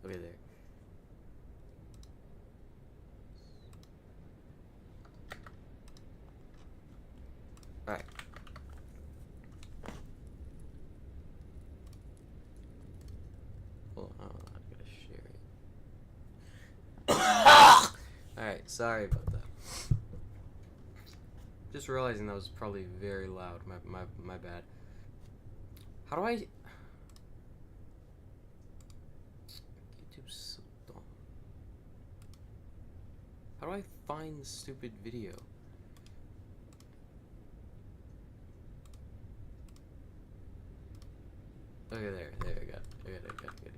Okay, there. Alright. Hold on, I gotta share it. Alright, sorry about that. Just realizing that was probably very loud. My bad. How do I... YouTube's so dumb. How do I find the stupid video? Okay, there, I got it. I got it.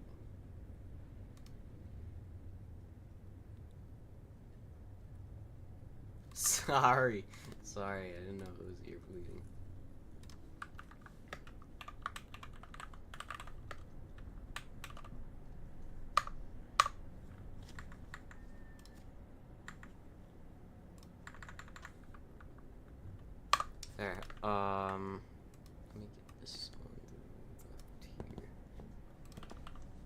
Sorry, I didn't know it was ear bleeding. There, let me get this on left here.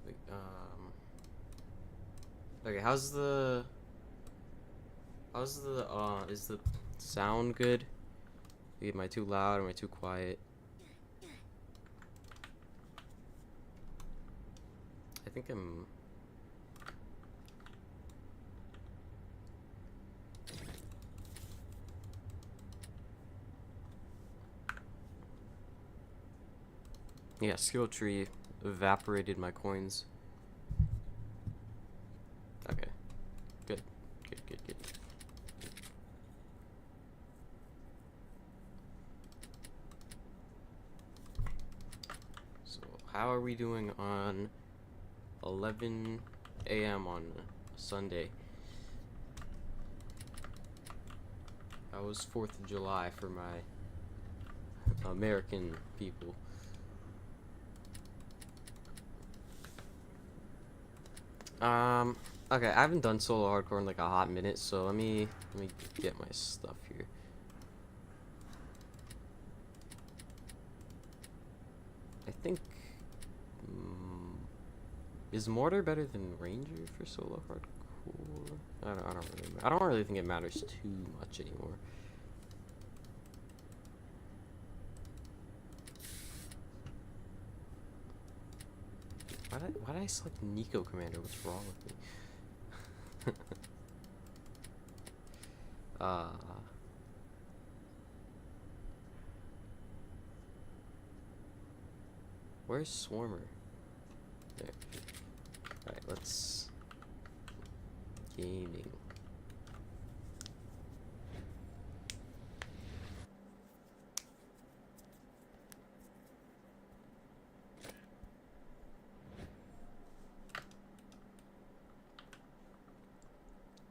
Wait, okay, is the sound good? Am I too loud? Am I too quiet? I think I'm... Yeah, skill tree evaporated my coins. Okay. Good. So, how are we doing on 11 a.m. on Sunday? That was 4th of July for my American people. Okay, I haven't done solo hardcore in like a hot minute, so let me get my stuff here. I think is Mortar better than Ranger for solo hardcore? I don't really think it matters too much anymore. Why did I select Nico Commander? What's wrong with me? Where's Swarmer? There. Alright, let's... Gaming.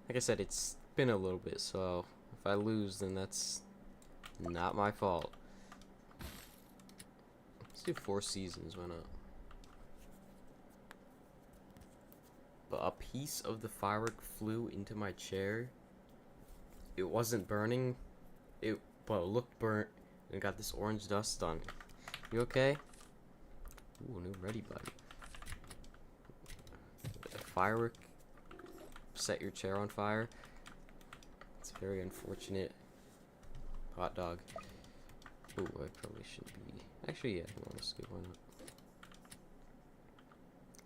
Like I said, it's been a little bit, so if I lose, then that's not my fault. Let's do 4 seasons, why not? But a piece of the firework flew into my chair. It wasn't burning. Well, it looked burnt and got this orange dust on it. You okay? Ooh, new ready button. A firework set your chair on fire. It's very unfortunate. Hot dog. Ooh, I probably should be. Actually, yeah, let's get one up.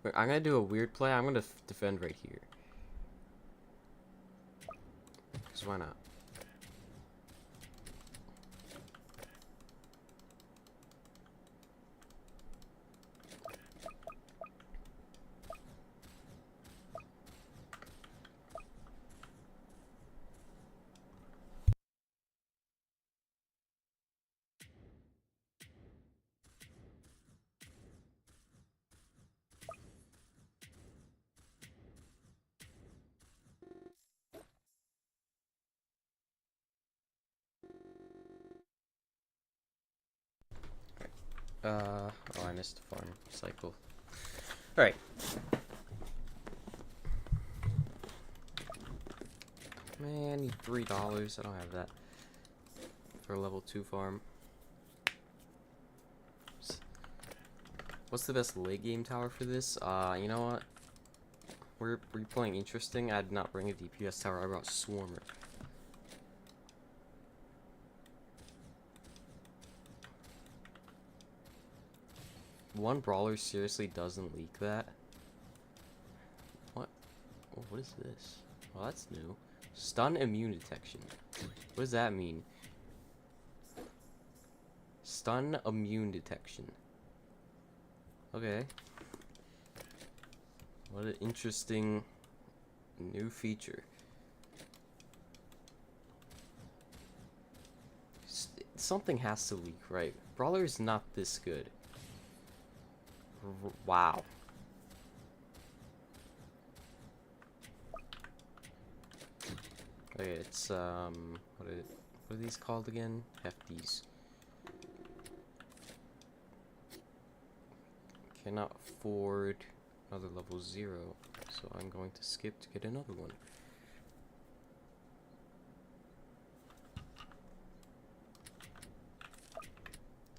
Wait, I'm gonna do a weird play. I'm gonna defend right here. Cause why not? Oh, I missed the farm cycle. Alright. Man, I need $3. I don't have that for a level 2 farm. What's the best late game tower for this? You know what? Were you playing interesting? I did not bring a DPS tower, I brought Swarmer. One Brawler seriously doesn't leak that. What? Oh, what is this? Oh, that's new. Stun immune detection. What does that mean? Stun immune detection. Okay. What an interesting new feature. Something has to leak, right? Brawler is not this good. Wow. Okay, it's what are these called again? Hefties. Cannot afford another level 0, so I'm going to skip to get another one.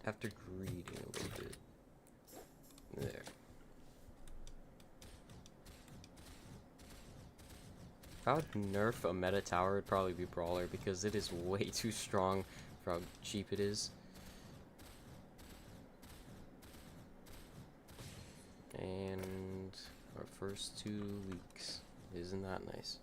After greeding a little bit. There. If I would nerf a meta tower, it'd probably be Brawler, because it is way too strong for how cheap it is. And our first 2 leaks. Isn't that nice?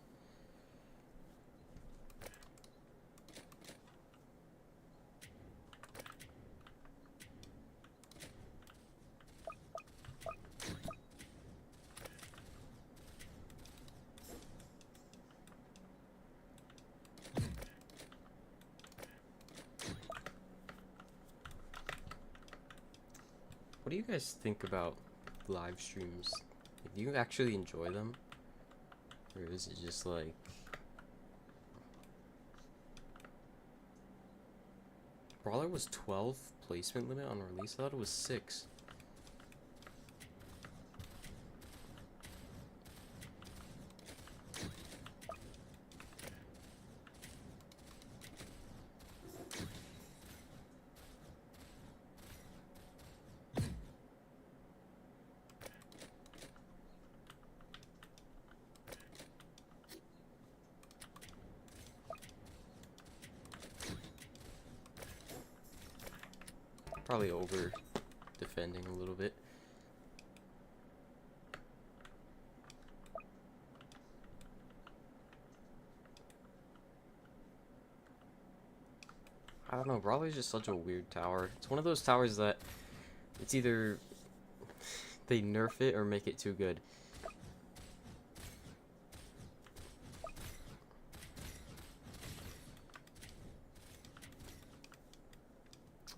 What do you guys think about live streams? Do you actually enjoy them? Or is it just like... Brawler was 12 placement limit on release? I thought it was 6. Probably over defending a little bit. I don't know, Brawler is just such a weird tower. It's one of those towers that it's either they nerf it or make it too good.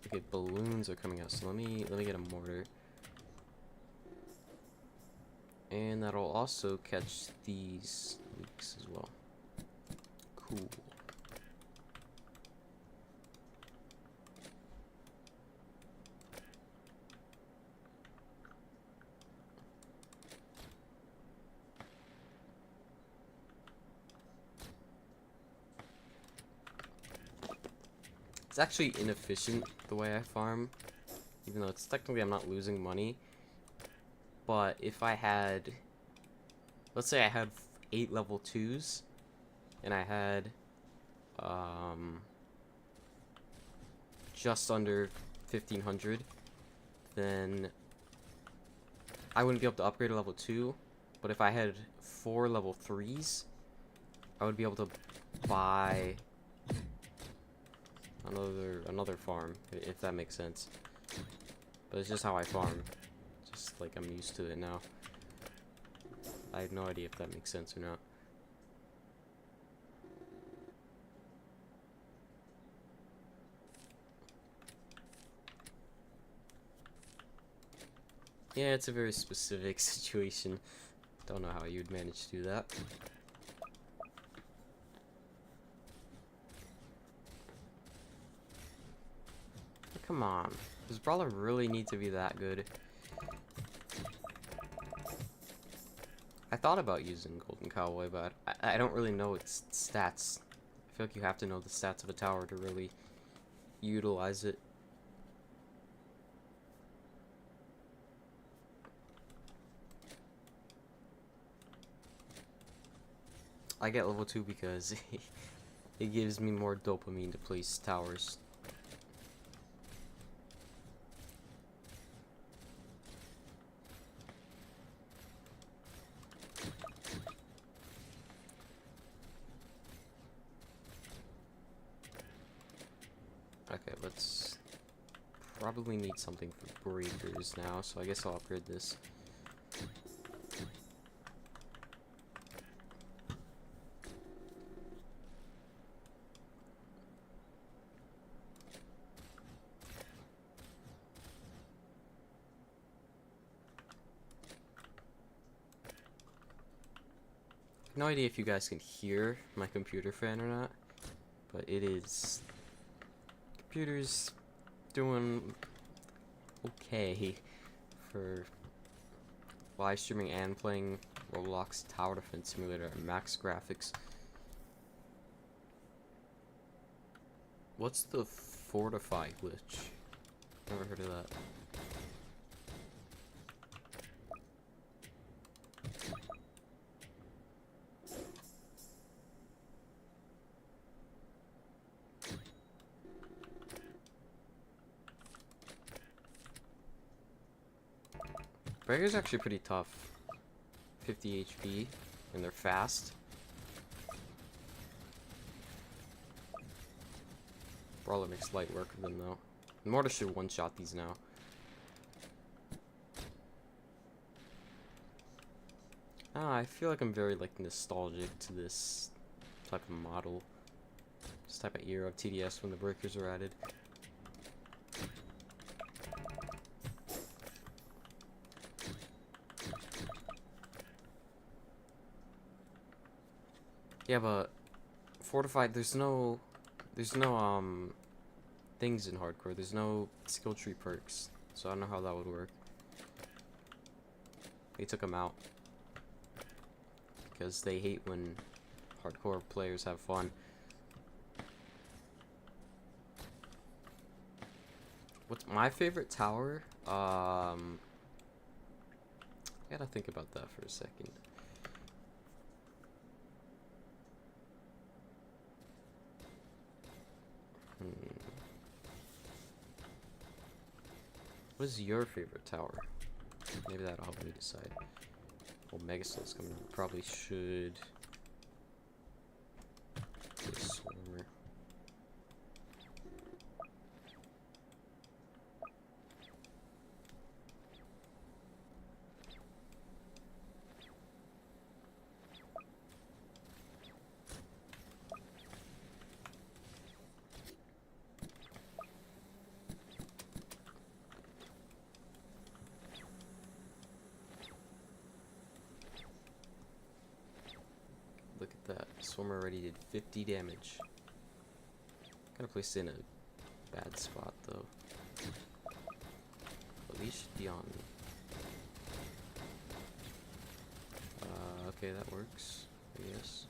Okay, balloons are coming out, so let me get a mortar. And that'll also catch these leaks as well. Cool. It's actually inefficient the way I farm, even though it's technically I'm not losing money. But if I had, let's say I had 8 level 2s, and I had just under 1500, then I wouldn't be able to upgrade to level 2. But if I had 4 level 3s, I would be able to buy another farm, if that makes sense. But it's just how I farm. Just like I'm used to it now. I have no idea if that makes sense or not. Yeah, it's a very specific situation. Don't know how you'd manage to do that. Come on. Does Brawler really need to be that good? I thought about using Golden Cowboy, but I don't really know its stats. I feel like you have to know the stats of a tower to really utilize it. I get level 2 because it gives me more dopamine to place towers. Okay, let's probably need something for breakers now, so I guess I'll upgrade this. No idea if you guys can hear my computer fan or not, but it is. Computer's doing okay for live streaming and playing Roblox Tower Defense Simulator at max graphics. What's the fortify glitch? Never heard of that. Breaker's actually pretty tough. 50 HP, and they're fast. Brawler makes light work of them though. Mortar should one-shot these now. I feel like I'm very like nostalgic to this type of model. This type of era of TDS when the breakers were added. Yeah, but fortified, there's no things in hardcore. There's no skill tree perks, so I don't know how that would work. They took them out because they hate when hardcore players have fun. What's my favorite tower? I gotta think about that for a second. What is your favorite tower? Maybe that'll help me decide. Well, Megasol's coming. Probably should. Get a Swarmer. Look at that. Swarmer already did 50 damage. Gotta place it in a bad spot though. At least should be on. Okay, that works, I guess.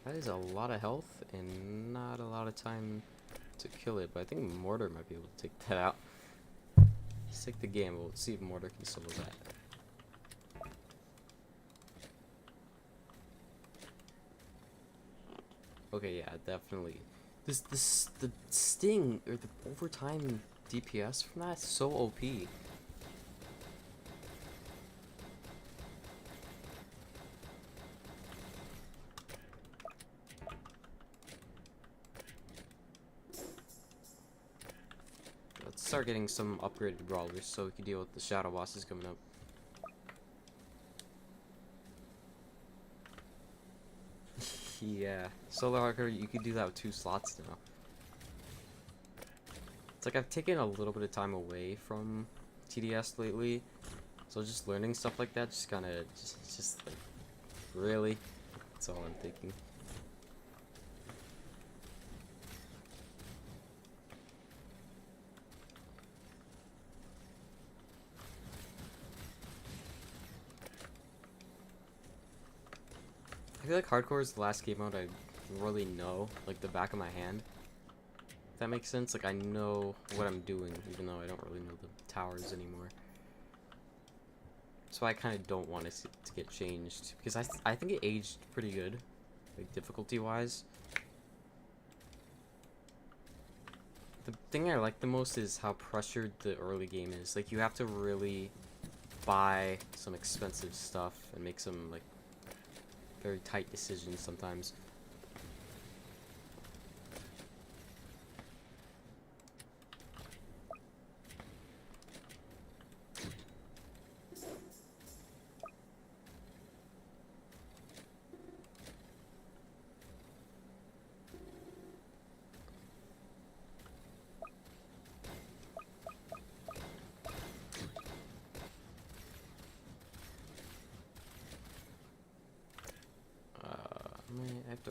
That is a lot of health and not a lot of time to kill it, but I think Mortar might be able to take that out. Let's take the gamble. Let's see if Mortar can solo that. Okay, yeah, definitely. The sting or the overtime DPS from that is so OP. Let's start getting some upgraded brawlers so we can deal with the shadow bosses coming up. Yeah, solo hardcore, you could do that with 2 slots now. It's like I've taken a little bit of time away from TDS lately, so just learning stuff like that just kind of, just like, really? That's all I'm thinking. I feel like hardcore is the last game mode I really know, like the back of my hand. If that makes sense? Like I know what I'm doing, even though I don't really know the towers anymore. So I kind of don't want it to get changed, because I think it aged pretty good, like difficulty-wise. The thing I like the most is how pressured the early game is. Like, you have to really buy some expensive stuff and make some, like, very tight decisions sometimes.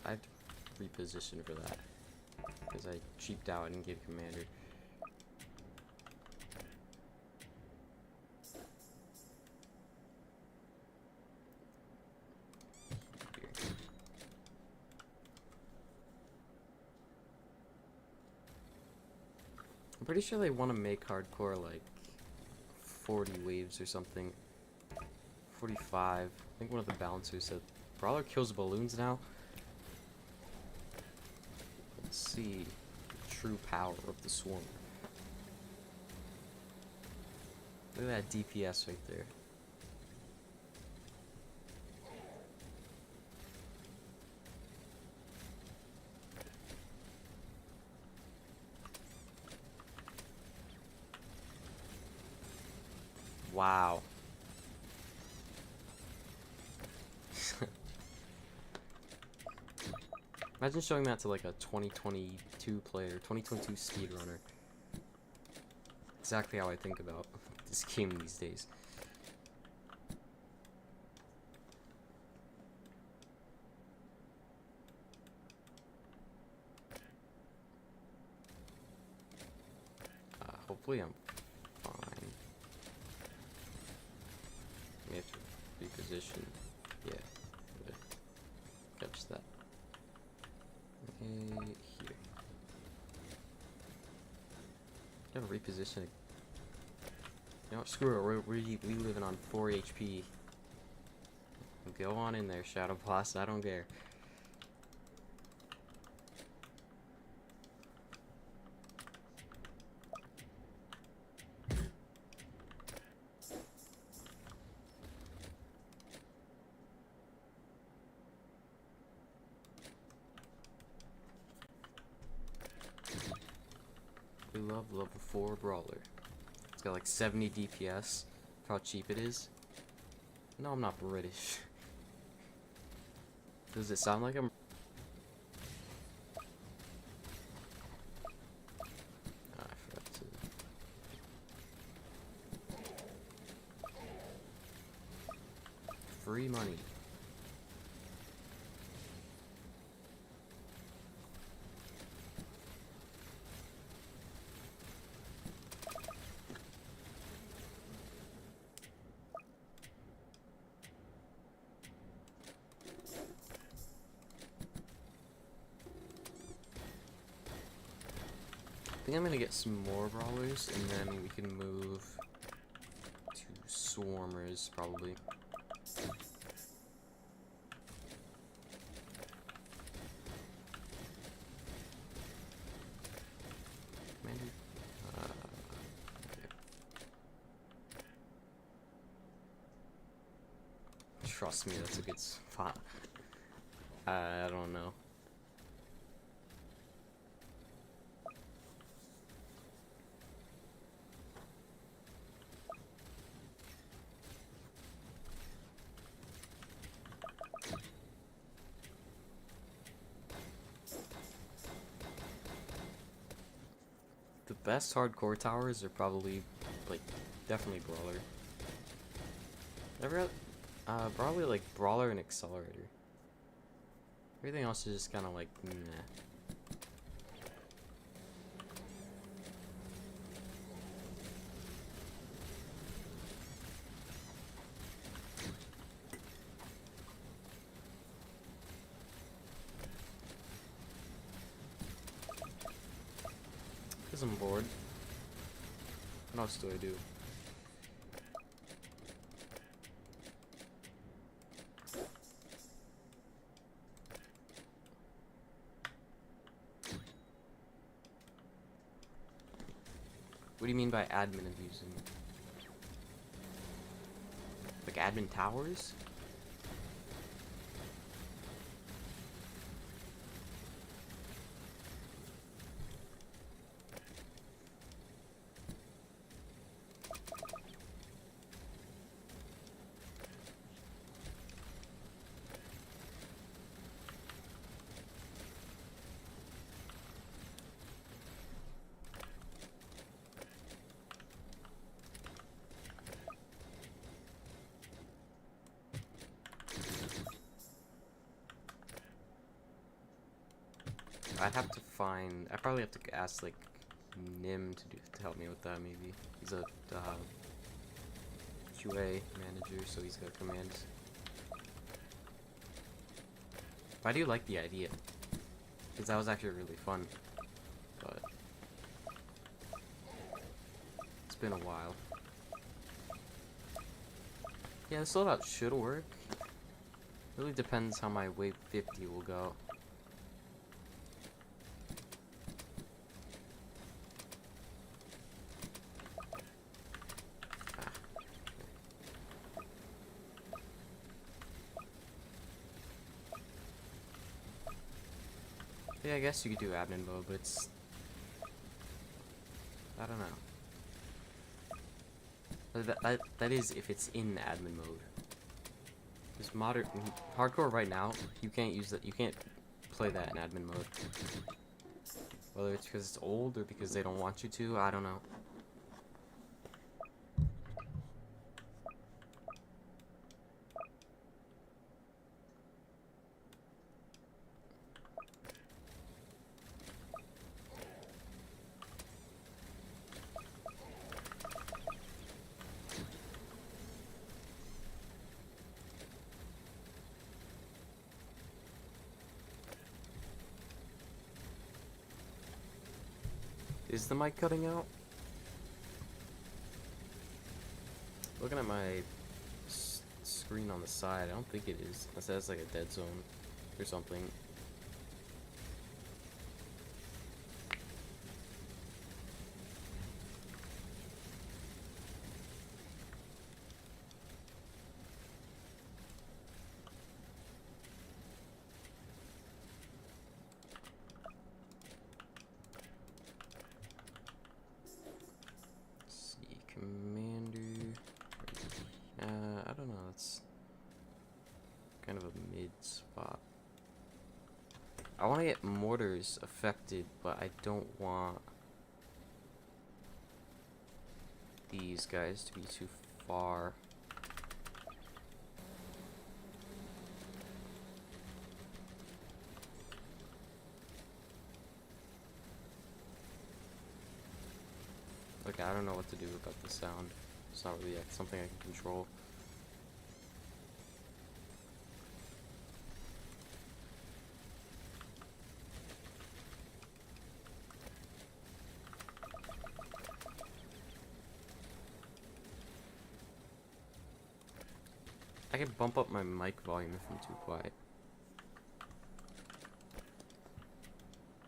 I have to reposition for that, because I cheaped out and gave commander. I'm pretty sure they want to make hardcore like 40 waves or something. 45. I think one of the balancers said Brawler kills balloons now. Let's see the true power of the swarm. Look at that DPS right there. Wow. Imagine showing that to like a 2022 player, 2022 speedrunner. Exactly how I think about this game these days. Hopefully I'm fine. We have to reposition. Yeah, good. Catch that. Okay, here. Gotta reposition it. You know what, screw it, we living on 4 HP. Go on in there, Shadow Blast, I don't care. We love level 4 Brawler. It's got like 70 DPS. For how cheap it is. No, I'm not British. Does it sound like I'm... I forgot to... Free money. I think I'm gonna get some more brawlers, and then we can move to swarmers, probably. Maybe. Okay. Trust me, that's a good spot. I don't know. The best hardcore towers are probably, like, definitely Brawler. Probably like Brawler and Accelerator. Everything else is just kind of like, meh. Because I'm bored. What else do I do? What do you mean by admin abusing? Like admin towers? I'd have to find. I probably have to ask like Nim to help me with that. Maybe he's a QA manager, so he's got commands. But I do like the idea because that was actually really fun. But it's been a while. Yeah, this loadout should work. Really depends how my wave 50 will go. Yeah, I guess you could do admin mode, but it's... I don't know. That is if it's in admin mode. Because hardcore right now, you can't use that. You can't play that in admin mode. Whether it's because it's old or because they don't want you to, I don't know. Is the mic cutting out? Looking at my screen on the side, I don't think it is. It says like a dead zone or something. I don't know, that's kind of a mid spot. I want to get mortars affected, but I don't want these guys to be too far. Okay, I don't know what to do about the sound. It's not really something I can control. I can bump up my mic volume if I'm too quiet.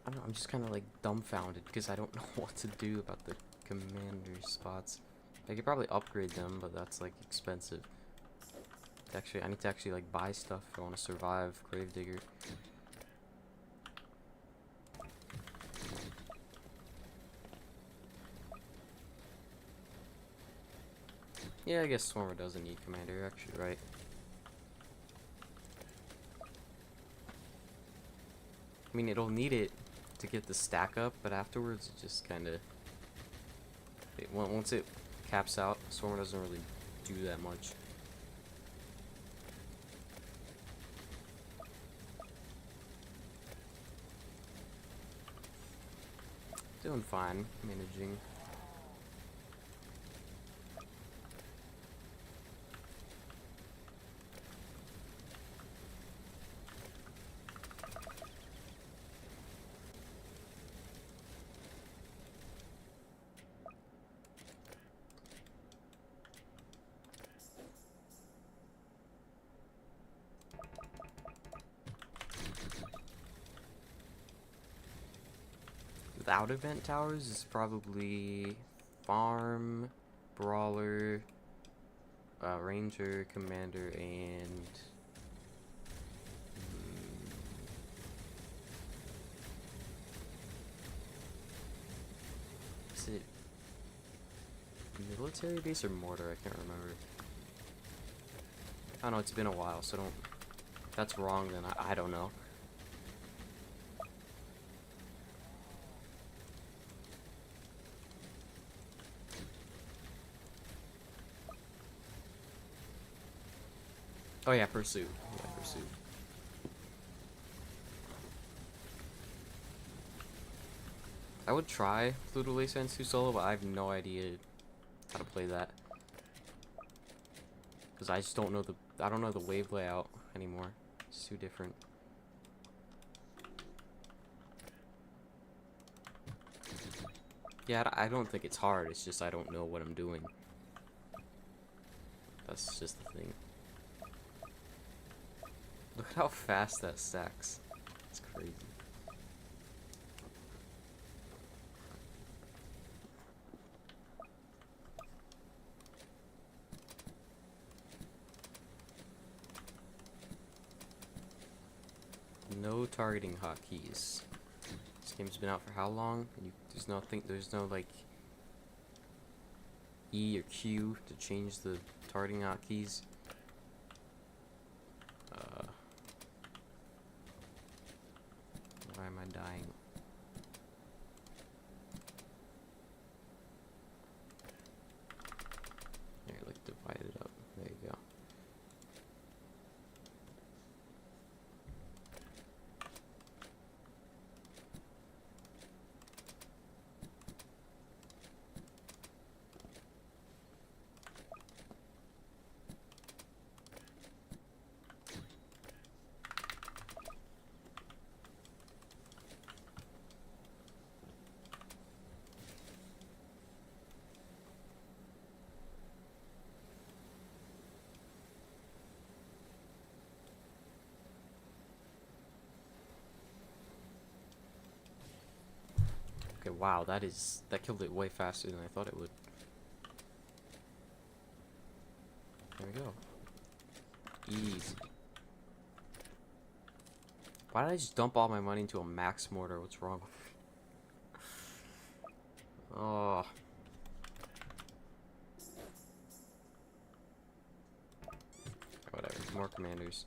I don't know, I'm just kind of like dumbfounded because I don't know what to do about the commander spots. I could probably upgrade them, but that's like expensive. Actually, I need to actually like buy stuff if I want to survive Gravedigger. Yeah, I guess Swarmer doesn't need commander, you're actually right. I mean, it'll need it to get the stack up, but afterwards it just kind of... Once it caps out, Swarmer doesn't really do that much. Doing fine, managing. Without event towers is probably farm, brawler, ranger, commander, and is it military base or mortar? I can't remember. I don't know, it's been a while, so don't. If that's wrong, then I don't know. Oh yeah, pursuit. Yeah, pursuit. I would try Flute Sense 2 solo, but I have no idea how to play that. Because I just don't know I don't know the wave layout anymore. It's too different. Yeah, I don't think it's hard, it's just I don't know what I'm doing. That's just the thing. Look at how fast that stacks. It's crazy. No targeting hotkeys. This game's been out for how long? There's no like E or Q to change the targeting hotkeys. Why am I dying? Here, like divide it up. There you go. Okay, wow, that killed it way faster than I thought it would. There we go. Easy. Why did I just dump all my money into a max mortar? What's wrong with me? Oh. Whatever, more commanders.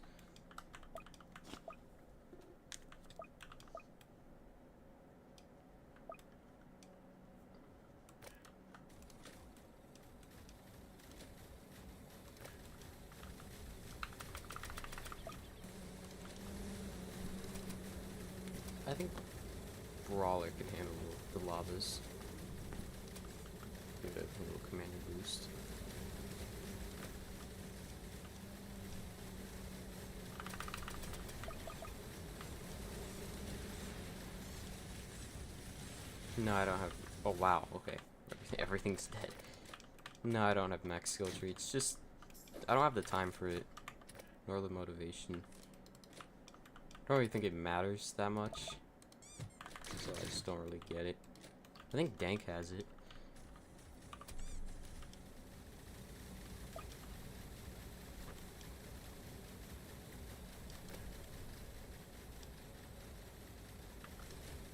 I think Brawler can handle the lavas. Give it a little commander boost. No, I don't have. Oh wow, okay. Everything's dead. No, I don't have max skill tree. It's just I don't have the time for it, nor the motivation. I don't really think it matters that much, so I just don't really get it. I think Dank has it.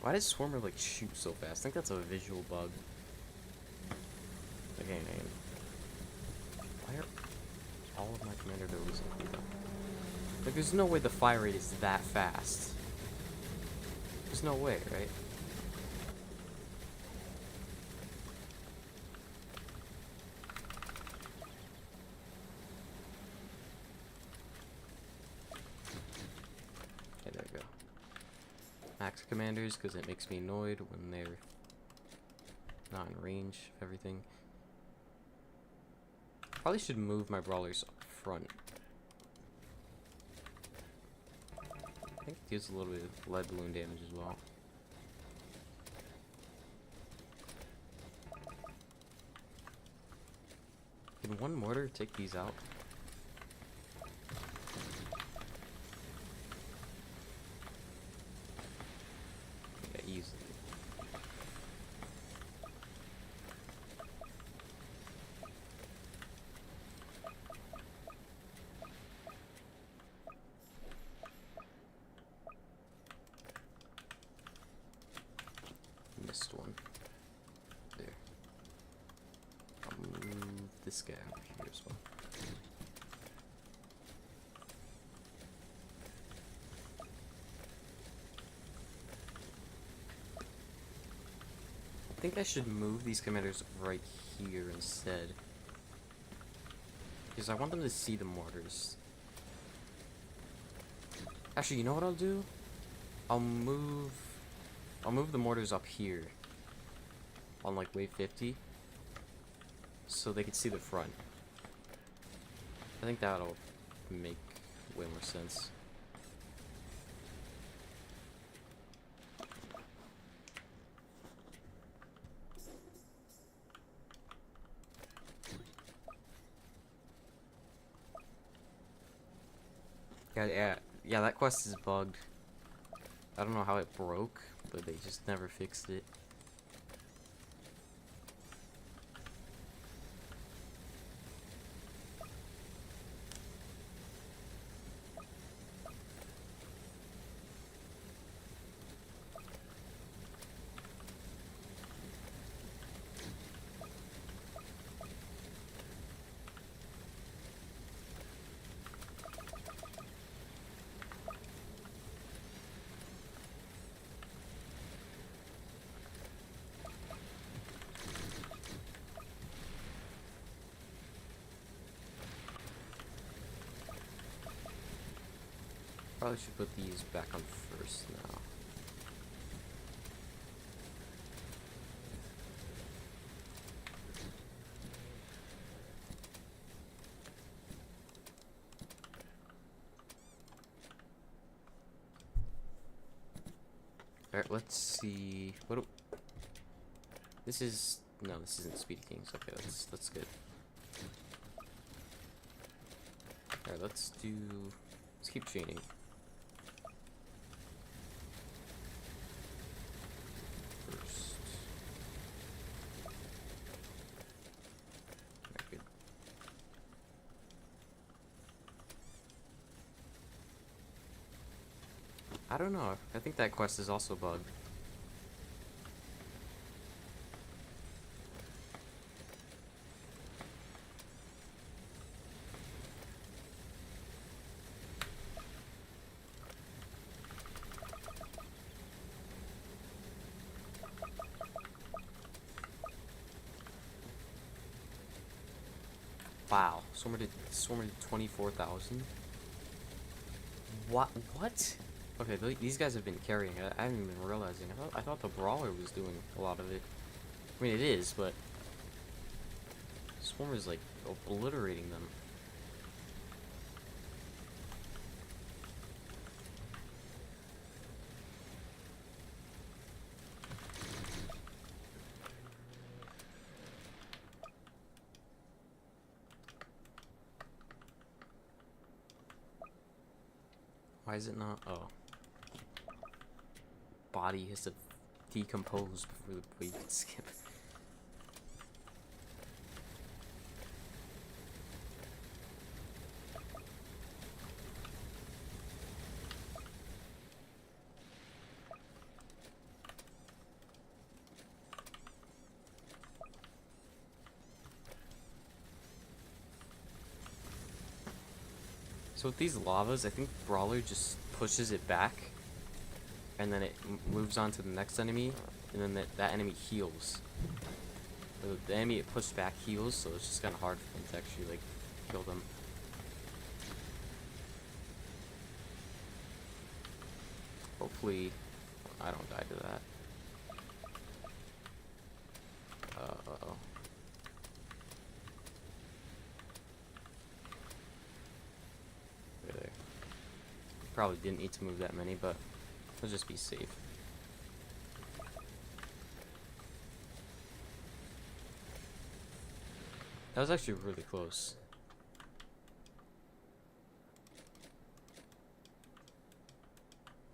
Why does Swarmer like shoot so fast? I think that's a visual bug. Okay, why are all of my commander abilities on cooldown? Like, there's no way the fire rate is that fast. There's no way, right? Okay, there we go. Max commanders, because it makes me annoyed when they're not in range of everything. Probably should move my brawlers up front. I think it deals a little bit of lead balloon damage as well. Can one mortar take these out? Yeah, easily. last one. There. I'll move this guy over here as well. I think I should move these commanders right here instead. Because I want them to see the mortars. Actually, you know what I'll do? I'll move the mortars up here. On like wave 50. So they can see the front. I think that'll make way more sense. Yeah, that quest is bugged. I don't know how it broke, but they just never fixed it. Probably should put these back on first now. Alright, let's see. This isn't Speedy Kings. Okay, that's good. Alright, let's keep chaining. I don't know. I think that quest is also bugged. Wow. Swarmer did 24,000. What? Okay, these guys have been carrying it. I haven't even realizing. I thought the Brawler was doing a lot of it. I mean, it is, but Swarmer's like obliterating them. Why is it not? Oh. Body has to decompose before you can skip. So with these lavas, I think Brawler just pushes it back, and then it moves on to the next enemy, and then that enemy heals. So the enemy it pushed back heals, so it's just kind of hard for them to actually like kill them. Hopefully, I don't die to that. Uh-oh. There. Probably didn't need to move that many, but let's just be safe. That was actually really close.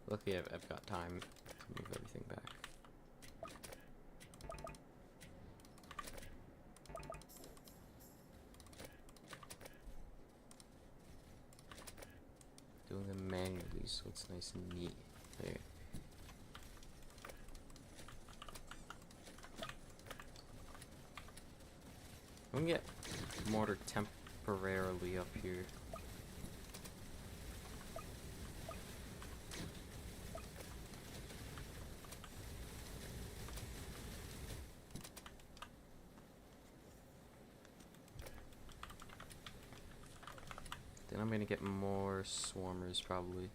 Luckily, I've got time to move everything back. Doing them manually, so it's nice and neat. There. I'm gonna get mortar temporarily up here. Then I'm gonna get more swarmers probably.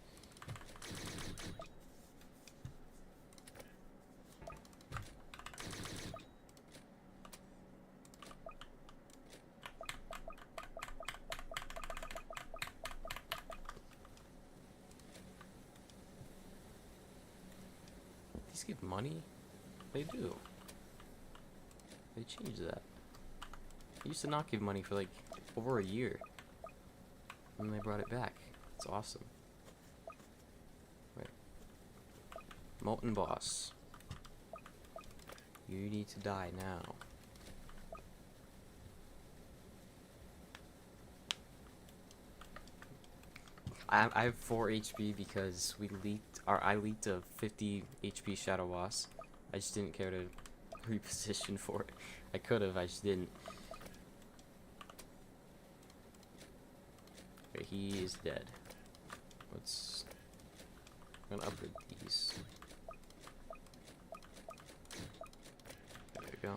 These give money? They do. They changed that. They used to not give money for like over a year. And then they brought it back. It's awesome. Wait. Molten boss. You need to die now. I have 4 HP because I leaked a 50 HP Shadow Boss. I just didn't care to reposition for it. I could have, I just didn't. Okay, he is dead. I'm gonna upgrade these. There we go.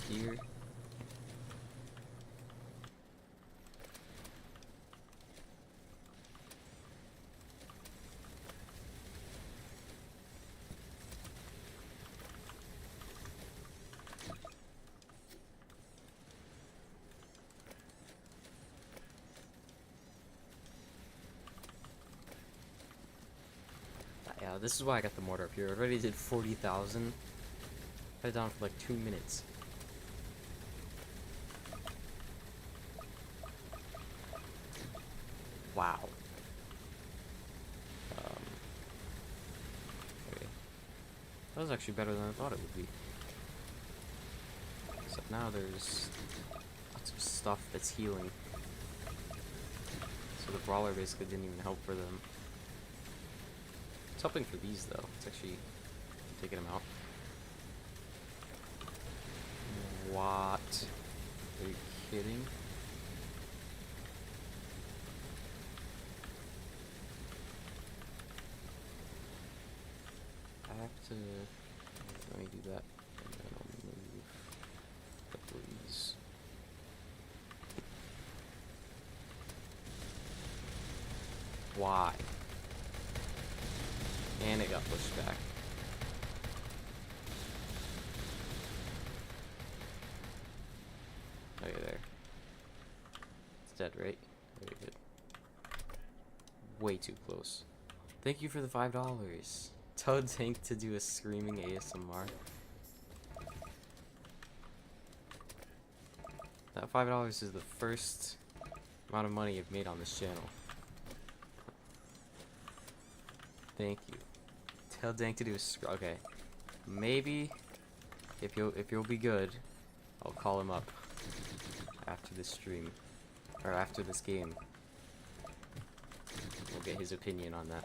Here. Yeah, this is why I got the mortar up here. I already did 40,000. Had it down for like 2 minutes. Wow. Okay. That was actually better than I thought it would be. Except now there's lots of stuff that's healing. So the Brawler basically didn't even help for them. It's helping for these though. It's actually taking them out. What? Are you kidding? I have to... Let me do that. And then I'll move a couple of these. Why? And it got pushed back. Okay, there. It's dead, right? Very good. Way too close. Thank you for the $5. Toad Tank to do a screaming ASMR. That $5 is the first amount of money I've made on this channel. Thank you. Tell Dank to do a okay. Maybe if you'll be good, I'll call him up after this stream or after this game. We'll get his opinion on that.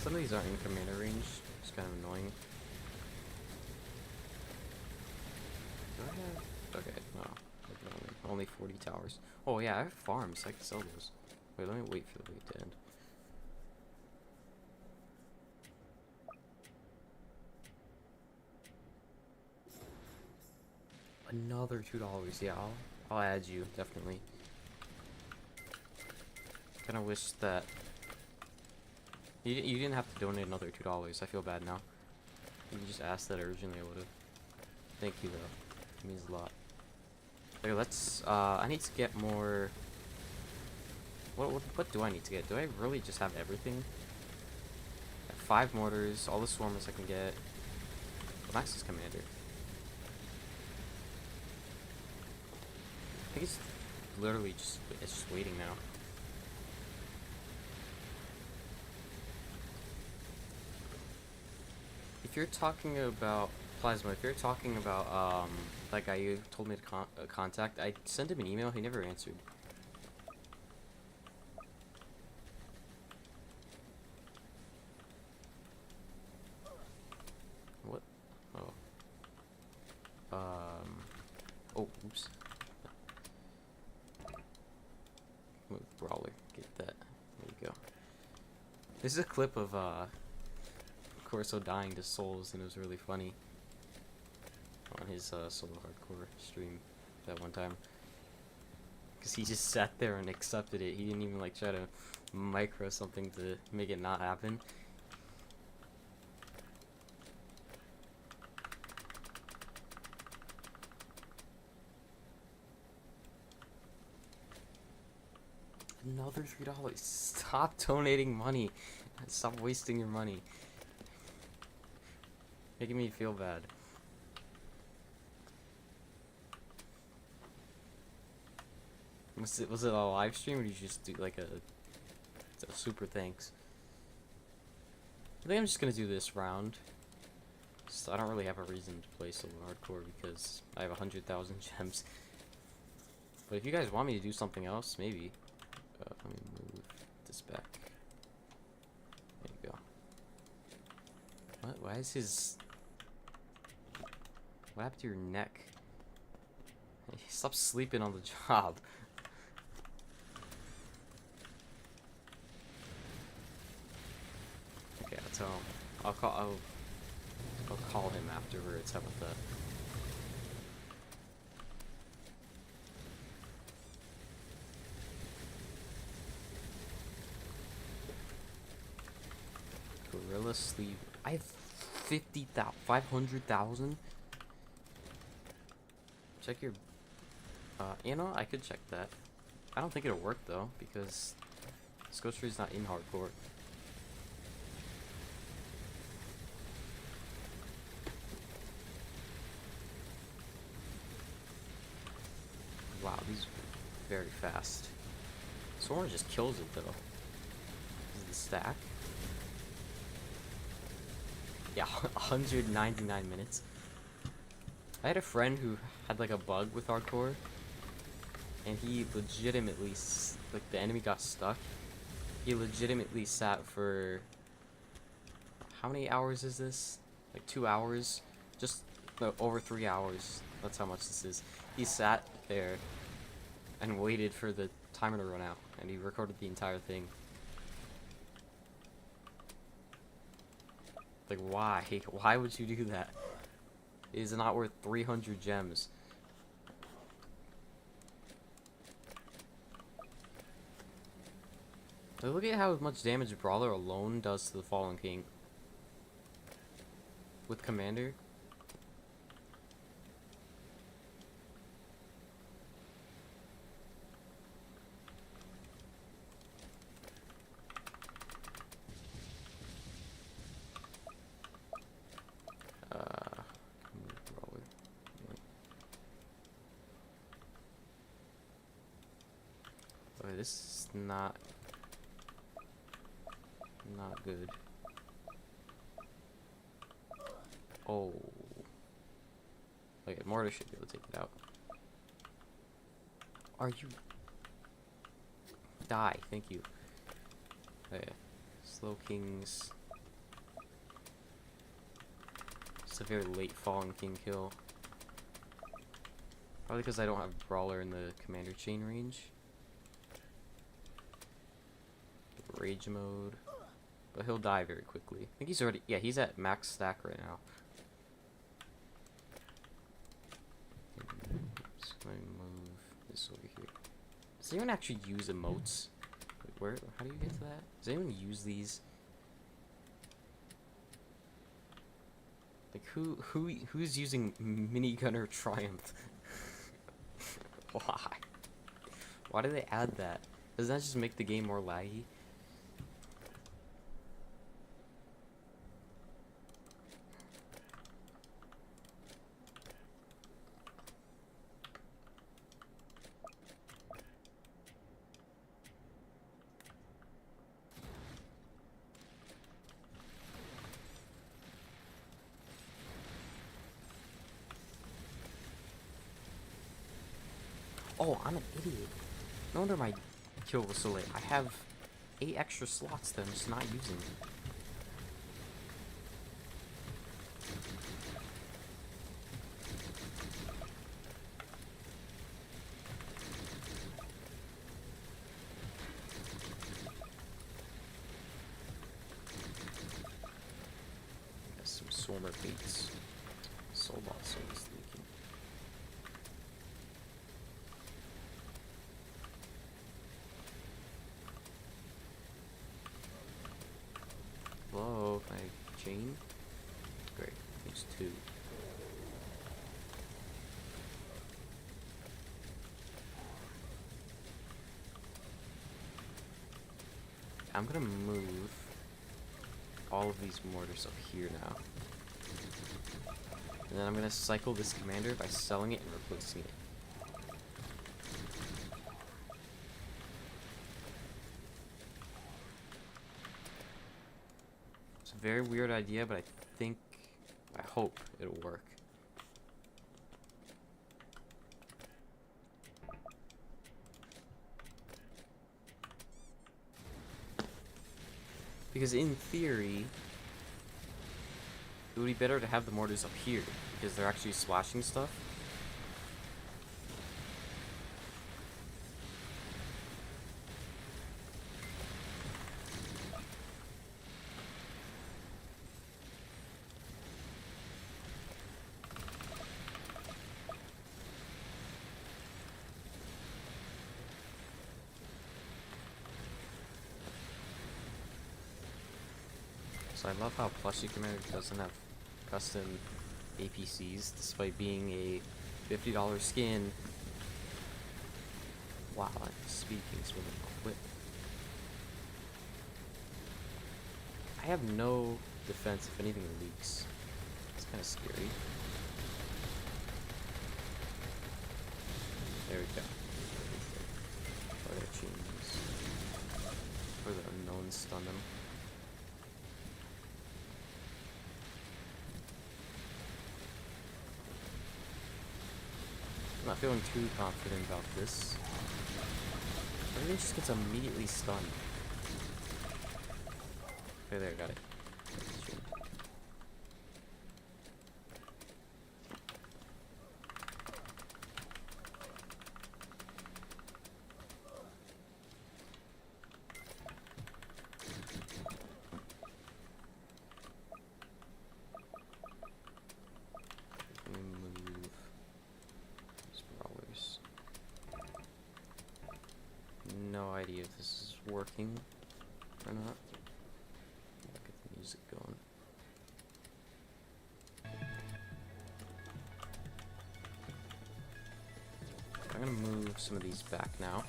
Some of these aren't in commander range. It's kind of annoying. Do I have... Okay, no. Only 40 towers. Oh yeah, I have farms. I can sell those. Wait, let me wait for the wait to end. Another $2. Yeah, I'll add you, definitely. Kinda wish that... You didn't have to donate another $2. I feel bad now. You just asked that originally, I would've. Thank you, though. It means a lot. Okay, let's... I need to get more... What do I need to get? Do I really just have everything? 5 mortars, all the swarmers I can get. Max's commander. I think it's literally just waiting now. If you're talking about Plasma, if you're talking about that guy you told me to contact, I sent him an email. He never answered. What? Oh. Oh, oops. Move Brawler. Get that. There you go. This is a clip of Corso dying to souls, and it was really funny on his solo hardcore stream that one time. Because he just sat there and accepted it. He didn't even like try to micro something to make it not happen. Another $3. Stop donating money. Stop wasting your money. Making me feel bad. Was it a live stream, or did you just do like a super thanks? I think I'm just gonna do this round. So I don't really have a reason to play solo hardcore because I have 100,000 gems. But if you guys want me to do something else, maybe. Let me move this back. There you go. What? Why is his... What happened to your neck? Stop sleeping on the job. Okay, I'll tell him. I'll call him afterwards. How about that? Gorilla sleeve. I have 50,000, 500,000. Check your. You know, I could check that. I don't think it'll work though because Scotia is not in hardcore. Wow, he's very fast. Sora just kills it though. Is the stack? Yeah, 199 minutes. I had a friend who had like a bug with hardcore, and he legitimately, like the enemy got stuck. He legitimately sat for, how many hours is this? Like 2 hours? Just no, over 3 hours. That's how much this is. He sat there and waited for the timer to run out, and he recorded the entire thing. Like, why? Why would you do that? It is not worth 300 gems. Like, look at how much damage Brawler alone does to the Fallen King. With Commander. Okay, this is not good. Oh. Okay, Mortar should be able to take it out. Are you... Die, thank you. Okay. Slow Kings. It's a very late Fallen King kill. Probably because I don't have Brawler in the Commander chain range. Rage mode. But he'll die very quickly. I think he's already... Yeah, he's at max stack right now. Oops, let me move this over here. Does anyone actually use emotes? Wait, where? How do you get to that? Does anyone use these? Like, who's using Minigunner Triumph? Why? Why do they add that? Does that just make the game more laggy? Oh, I'm an idiot. No wonder my kill was so late. I have 8 extra slots that I'm just not using. Got some Swarmer baits. Soulbot soul is leaking. Whoa, can I chain? Great, there's 2. I'm gonna move all of these mortars up here now. And then I'm gonna cycle this commander by selling it and replacing it. It's a very weird idea, but I hope it'll work. Because in theory, it would be better to have the mortars up here, because they're actually splashing stuff. So I love how Plushie Commander doesn't have custom APCs, despite being a $50 skin. Wow, I'm speaking so quick. I have no defense if anything leaks. It's kind of scary. There we go. Or their chains. Or the unknown stun them. I'm not feeling too confident about this. Everything just gets immediately stunned. Okay, there, got it. No idea if this is working or not. Get the music going. I'm gonna move some of these back now.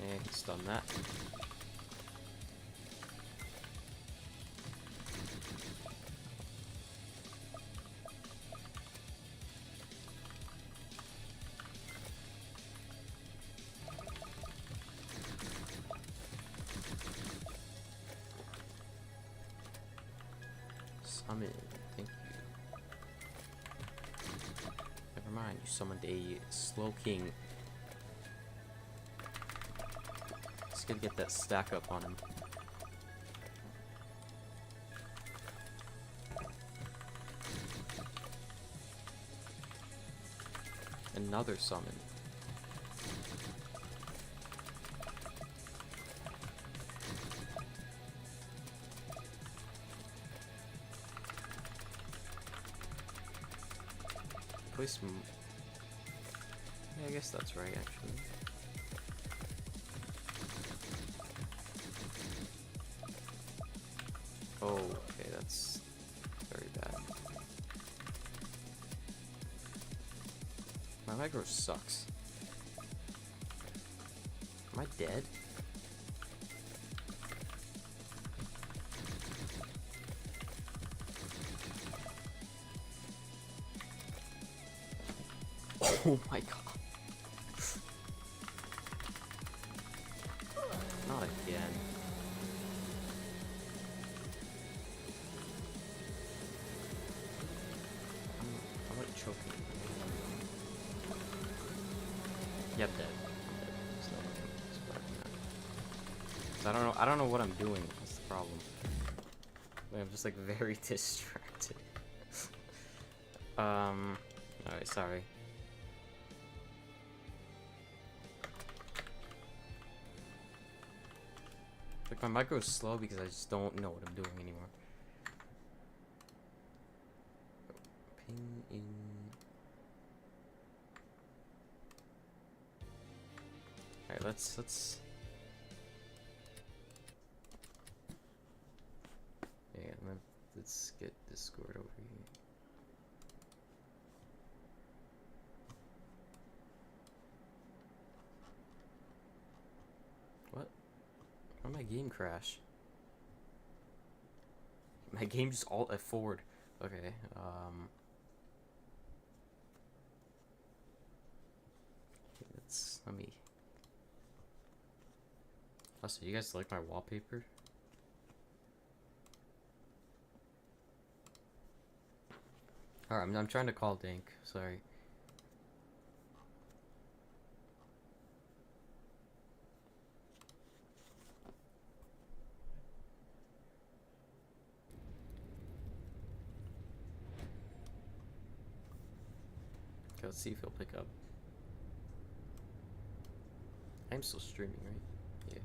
Yeah, he's done that. Come in. Thank you. Never mind, you summoned a slow king. Just gotta get that stack up on him. Another summon. Place yeah, I guess that's right, actually. Oh, okay, that's very bad. My micro sucks. Am I dead? Oh my god. Not again. I'm like choking. Yep, dead. I'm dead. There's no way I'm surviving that. 'Cause I don't know what I'm doing. That's the problem. Like, I'm just like very distracted. Alright, sorry. Like, my micro is slow because I just don't know what I'm doing anymore. Ping in. Alright, let's yeah, let's get Discord over here. What? Why my game crash? My game just alt F4'd. Okay, let me. Also, you guys like my wallpaper? Alright, I'm trying to call Dink, sorry. Okay, let's see if he'll pick up. I'm still streaming, right? Yeah.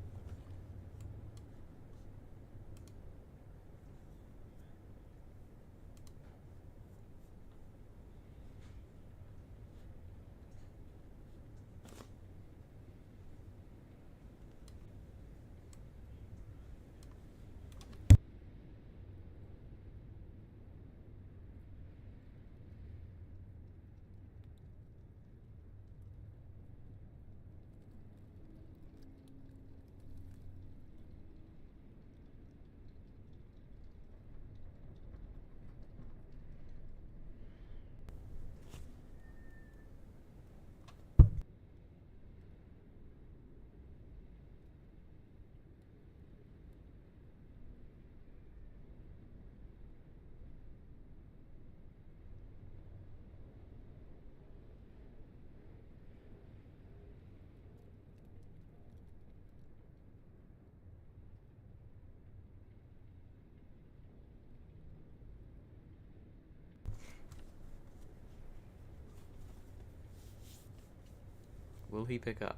Will he pick up?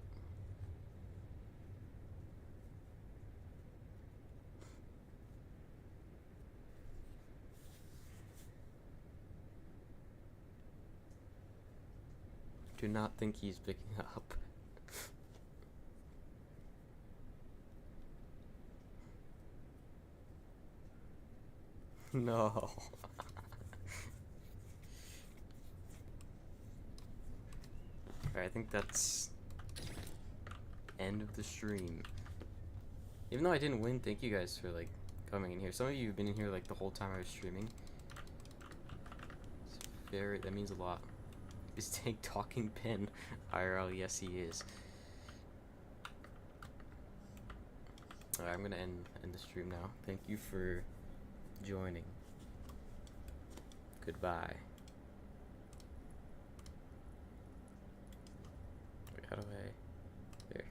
Do not think he's picking up. No. Alright, I think that's end of the stream. Even though I didn't win, thank you guys for like coming in here. Some of you have been in here like the whole time I was streaming. That means a lot. Is Tank talking pin? IRL, yes he is. Alright, I'm gonna end the stream now. Thank you for joining. Goodbye. Wait, how do I... There.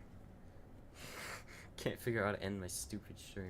Can't figure out how to end my stupid stream.